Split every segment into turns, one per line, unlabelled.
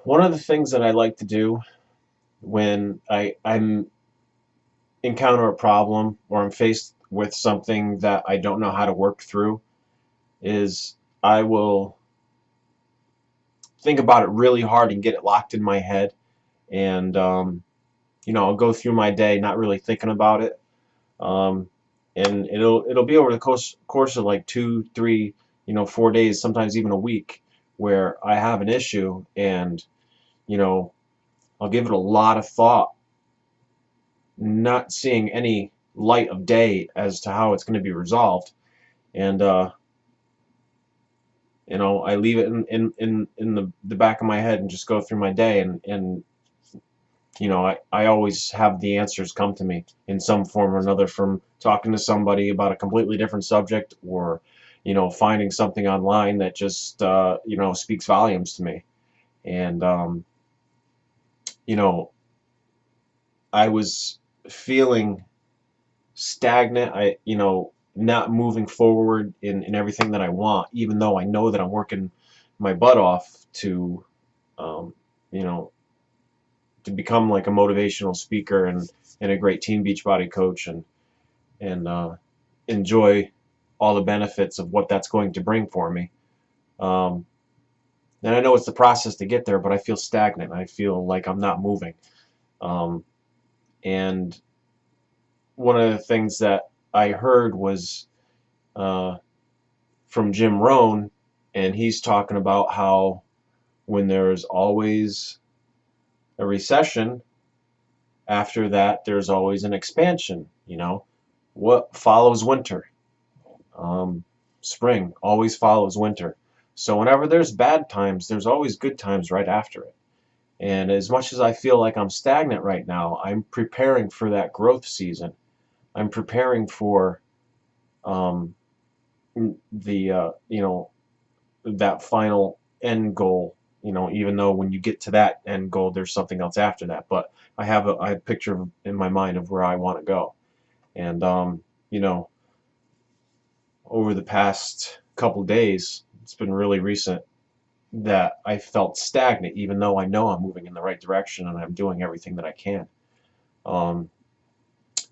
One of the things that I like to do when I'm encounter a problem or I'm faced with something that I don't know how to work through is I will think about it really hard and get it locked in my head, and I'll go through my day not really thinking about it, um, and it'll be over the course of like 2, 3, 4 days, sometimes even a week, where I have an issue, and you know I'll give it a lot of thought, not seeing any light of day as to how it's going to be resolved. And I leave it in the back of my head and just go through my day, and I always have the answers come to me in some form or another, from talking to somebody about a completely different subject, or finding something online that just speaks volumes to me. And you know I was feeling stagnant. Not moving forward in everything that I want, even though I know that I'm working my butt off um, you know, to become like a motivational speaker and a great Teen Beachbody coach, and enjoy all the benefits of what that's going to bring for me. Um, and I know it's the process to get there, but I feel stagnant. I feel like I'm not moving. Um, and one of the things that I heard was uh, from Jim Rohn, and he's talking about how when there's always a recession, after that there's always an expansion. What follows winter? Um, Spring always follows winter. So whenever there's bad times, there's always good times right after it. And as much as I feel like I'm stagnant right now, I'm preparing for that growth season. I'm preparing for um, the that final end goal. Even though when you get to that end goal, there's something else after that. But I have a picture in my mind of where I want to go. And you know, over the past couple days, it's been really recent that I felt stagnant, even though I know I'm moving in the right direction and I'm doing everything that I can. Um,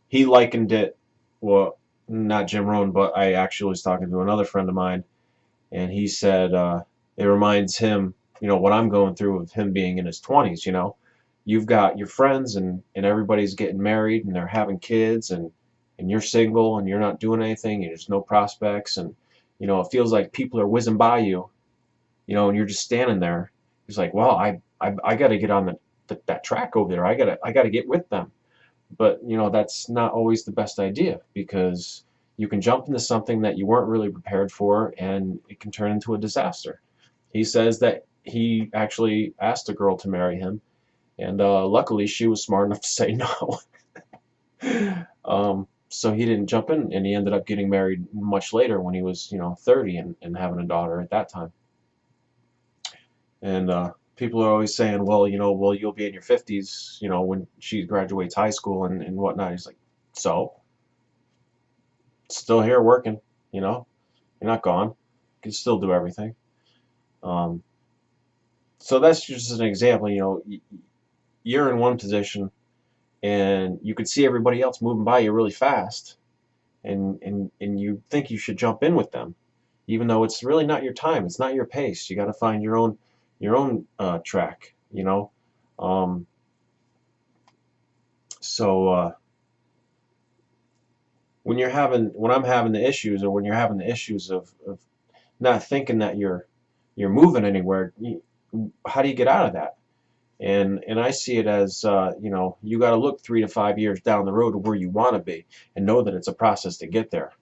he likened it, well, not Jim Rohn, but I actually was talking to another friend of mine, and he said it reminds him, what I'm going through of him being in his 20s. You've got your friends, and everybody's getting married and they're having kids, and you're single and you're not doing anything, and there's no prospects, and it feels like people are whizzing by you, and you're just standing there. He's like, well, I got to get on that track over there. I got to get with them. But that's not always the best idea, because you can jump into something that you weren't really prepared for, and it can turn into a disaster. He says that he actually asked a girl to marry him, and luckily she was smart enough to say no. So he didn't jump in, and he ended up getting married much later when he was 30, and having a daughter at that time. And people are always saying, well, you'll be in your 50s, when she graduates high school and whatnot. He's like, so, still here working, you know, you're not gone. You can still do everything. Um, so that's just an example. You're in one position, and you could see everybody else moving by you really fast, and you think you should jump in with them, even though it's really not your time. It's not your pace. You got to find your own track. Um, so when I'm having the issues, or when you're having the issues of not thinking that you're moving anywhere, how do you get out of that? And I see it as you got to look 3 to 5 years down the road to where you want to be, and know that it's a process to get there.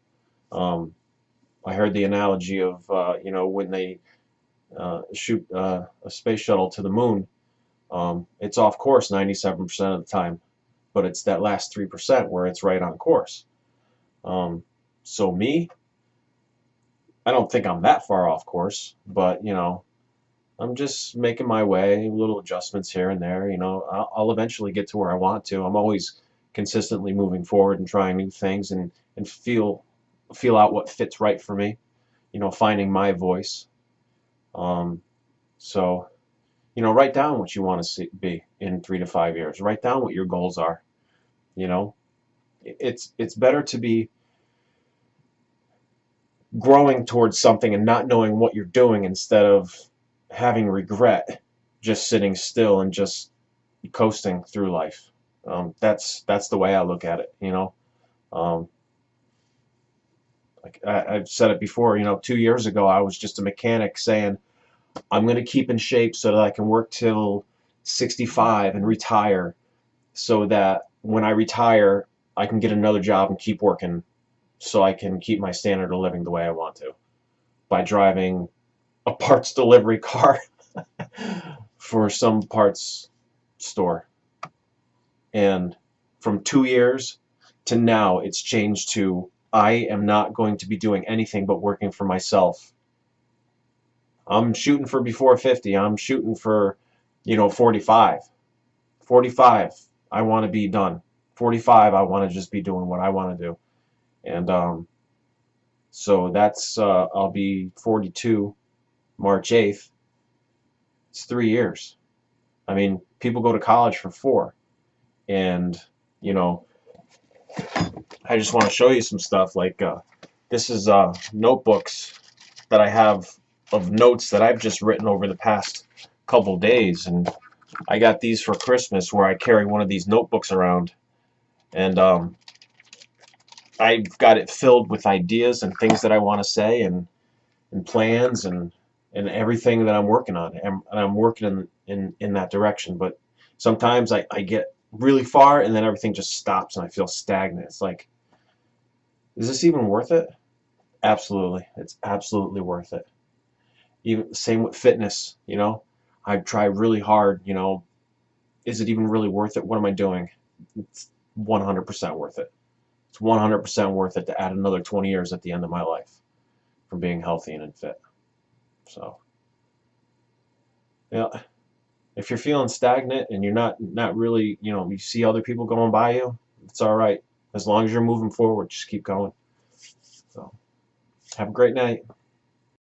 Um, I heard the analogy of when they shoot a space shuttle to the moon. It's off course 97% of the time, but it's that last 3% where it's right on course. Um, so me, I don't think I'm that far off course, but I'm just making my way, little adjustments here and there. I'll eventually get to where I want to. I'm always consistently moving forward and trying new things, and feel out what fits right for me. Finding my voice. Um, so You know, write down what you want to be in 3 to 5 years. Write down what your goals are. You know, it's better to be growing towards something and not knowing what you're doing instead of having regret, just sitting still and just coasting through life. That's the way I look at it. You know, um, like I've said it before. You know, 2 years ago I was just a mechanic saying I'm going to keep in shape so that I can work till 65 and retire, so that when I retire I can get another job and keep working, so I can keep my standard of living the way I want to by driving a parts delivery car for some parts store. And from 2 years to now, it's changed to I am not going to be doing anything but working for myself. I'm shooting for before 50. I'm shooting for, 45. 45, I want to be done. 45, I want to just be doing what I want to do. And so that's, I'll be 42 March 8th. It's 3 years. I mean, people go to college for 4. And, you know, I just want to show you some stuff. Like, this is notebooks that I have of notes that I've just written over the past couple days. And I got these for Christmas, where I carry one of these notebooks around. And I've got it filled with ideas and things that I want to say, and plans, and everything that I'm working on. And I'm working in that direction. But sometimes I get really far and then everything just stops and I feel stagnant. It's like, is this even worth it? Absolutely. It's absolutely worth it. Even same with fitness, I try really hard, is it even really worth it? What am I doing? It's 100% worth it. It's 100% worth it to add another 20 years at the end of my life from being healthy and fit. So, yeah, if you're feeling stagnant and you're not really, you see other people going by you, it's all right. As long as you're moving forward, just keep going. So, have a great night.